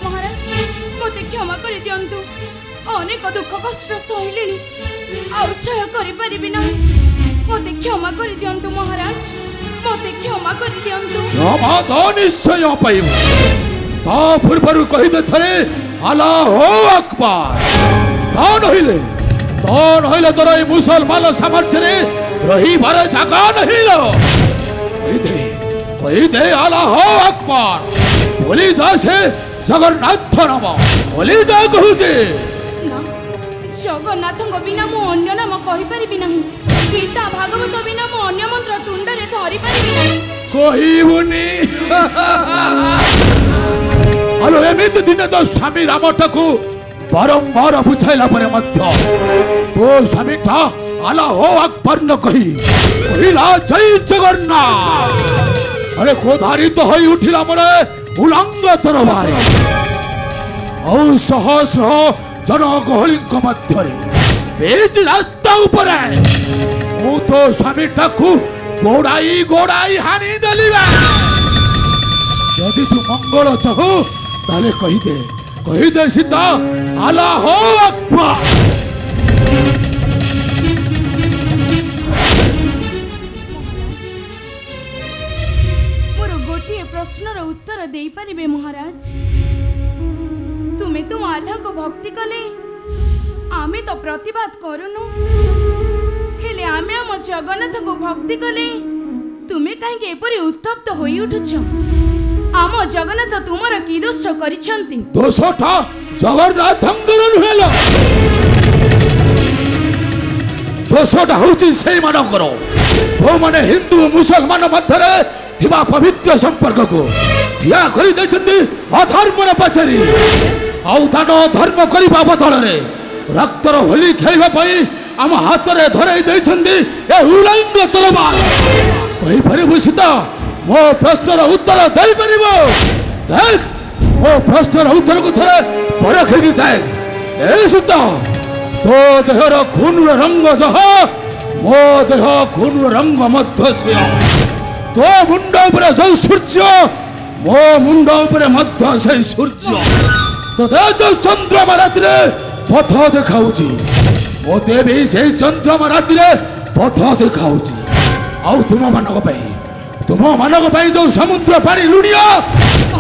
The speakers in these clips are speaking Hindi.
महाराज मते क्षमा कर दियंतु अनेक दुख कष्ट सहिली आउ सह करि परिबि ना मते क्षमा कर दियंतु महाराज मते क्षमा कर दियंतु क्षमा तो निश्चय पाइब ता पूर्व कहि दे थरे अल्लाह अकबर ता नहिले तोर ए मुसलमान सामर्थ्य रे रही बारे जगह नहीं लो कहि दे अल्लाह अकबर बोली जा से जगन्नाथ नाम बोली जा कहूचे ना जगन्नाथ बिना मो अन्य नाम कहि परिबि नाही गीता भागवत बिना मो अन्य मंत्र तुंडरे धरि परिबि नाही कहिबुनी अलो एमिति दिन तो स्वामी रामटाकू बारंबार बुझाइला परे मध्य तो स्वामी था अल्लाह अकबर न कहिला जय जगन्नाथ अरे क्रोधारित तो होई उठिला मरे उलंग तरबारी और सह सह जनगहली मध्य बेच रास्ता ऊपर मु तो स्वामी टाकू गोड़ाई गोड़ाई हानि देलिबा यदि तू मंगल चाहू ताले कही दे सीता अल्लाह अकबर मोर गोटे प्रश्नर उत्तर दे पारिबे महाराज तुम्हें तो आल्हा को भक्ति कले आमे तो प्रतिवाद करूनु हेले आमे आम जगन्नाथ को भक्ति कले तुम्हें कहीं एपरी उत्तप्त होई उठुछ आम जगन्नाथ तुमर की दोष करिसंती दोषटा जगन्नाथंकर नुहेला दोषटा होची सेई मानकर जो माने हिंदू मुसलमान मध्यरे थिबा पवित्र संपर्क को ठिया करि दैछन्ती अधर्म रे पछरी आउ दान धर्म करिबा बदलरे रक्तर होली खेलिबा पई आम हाथ रे धरै दैछन्ती ए उलंग तलवार कहि परिबु सीता मो प्रश्नर उत्तर दे परिबो देख मो प्रश्नर उत्तर को थरे परखि देख ए सीता तो देहर खून रंग जह मो देह खून रंग मध्य से तो मुंड ऊपर जो सूर्य मो मुंड ऊपर मध्य से सूर्य तो दे जो चंद्रमा राति रे पथ देखाउची मोते भी से चंद्रमा राति रे पथ देखाउची आउ तुम मानक पई जो समुद्र पानी लुणिया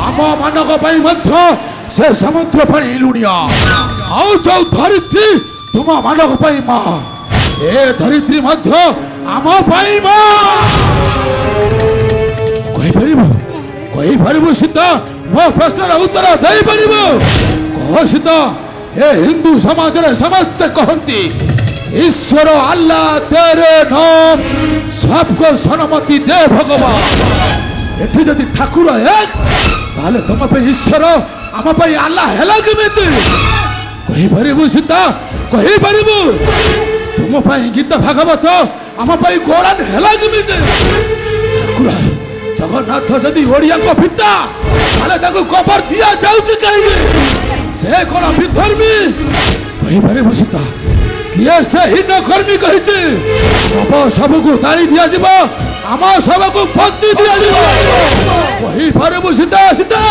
आम मानक पई मध्य से समुद्र पानी लुणिया आउ जो धरित्री तुम मानक पई मां ए धरित्री मध्य आम पई मां कहि परिबो सीता मो प्रश्नर उत्तर दे परिबो कह सीता ए हिंदू समाज रे समस्त कहंती ईश्वर अल्लाह तेरे नाम सबको सन्मति दे भगवान एठी जदि ठाकुर एक ताले तुम पे ईश्वर आम पे अल्लाह हेला केमिति कहि परिबो सीता कहि परिबो तुम पे गीता भागवत आम पे कुरान हेला केमिति ठाकुर जगन्नाथ जदि ओडिया को पिता ताले ताको कबर दिया जाउची कहि से कोन विधर्मी कहि परिबो सीता किए से ही नकर्मी कहिছে सब सबको ताली दिया जीवा आम सबको पत्नी दिया जीवा वही परबु सीता सीता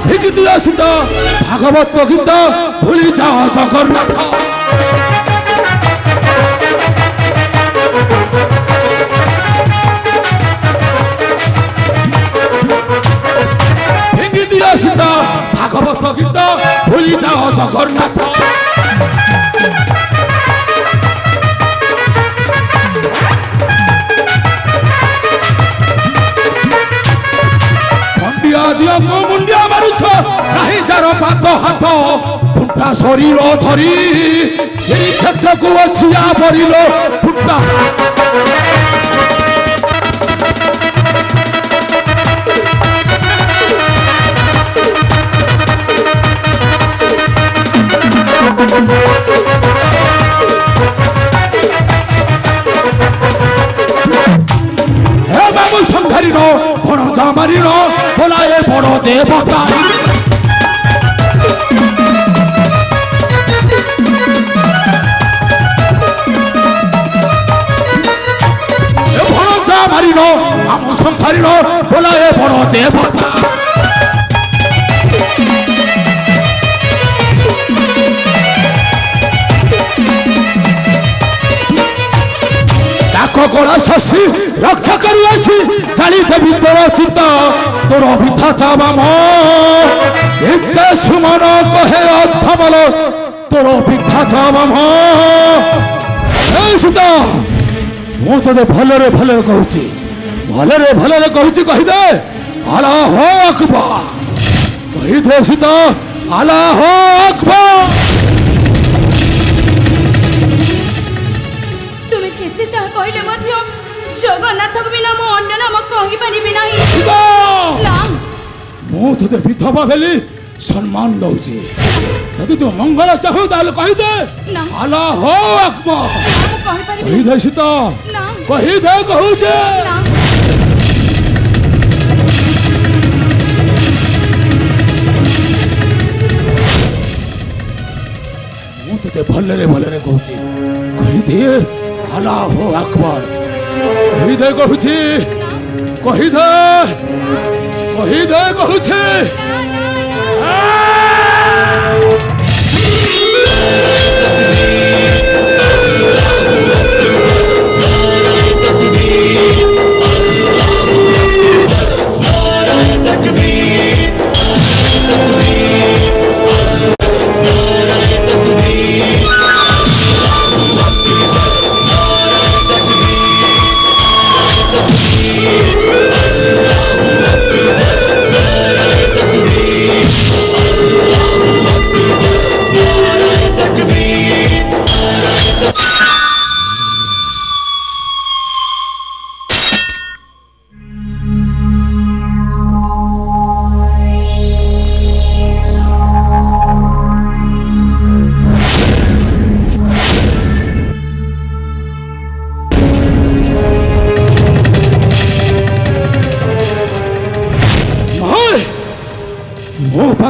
ठीक दिया सीता भागवत गीत भूली जाओ जगन्नाथ ठीक दिया सीता भागवत गीत भूली जाओ जगन्नाथ दिया को मुंडिया मारुछ नाही जार पात हाथ फुटा शरीर धरी श्री क्षेत्र को अछिया परिलो फुटा हे बाबू संघारी नो बड़ जामारी नो बोलाए बड़ देवता बड़ जामारी नो आम संघारी नो बोलाए बड़ देवता कड़ा शशि रक्षा करुआछि जाली देवी तोर चित्त तोर विधाता बाम एते सुमन कहे अथमल तोर विधाता बाम सीता मु तो भलरे भलरे कहूची भलरे भलरे कहूची कहीदे आला हो अकबर कहीदे सीता आला हो अकबर जेते चाह कहले मध्य जगन्नाथ बिना मो अन्य नाम कहि परिबि नाही ना मो तते विधवा भेली सम्मान दउची यदि तू मंगल चाहो ताले कहि दे ना आला हो अकबर कहि परिबि कहि दे सीता ना कहि दे कहू छे ना मो तते भलरे भलरे कहूची कहि दे आला हो अकबर कही दे कहूची कही दे कहूची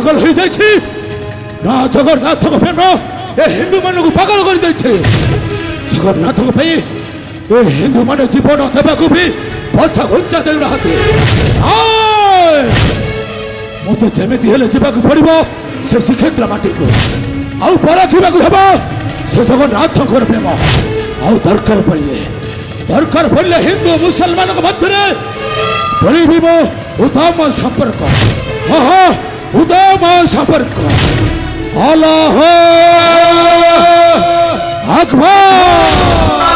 पागल हो जाए ना जगन्नाथ को फेर ए हिंदू मान को पागल कर दे जगन्नाथ को ए हिंदू मान जीवन देवा को भी पछा घुंचा दे ना मत जमीती हेले जावाक पड़ो से श्रीक्षेत्र माटी को आउ परा जावाक से जगन्नाथ प्रेम आउ दरकार पड़े हिंदू मुसलमान मध्य पड़ी मो उत्तम संपर्क हाँ हाँ उदम संपर्क आला हो अकबर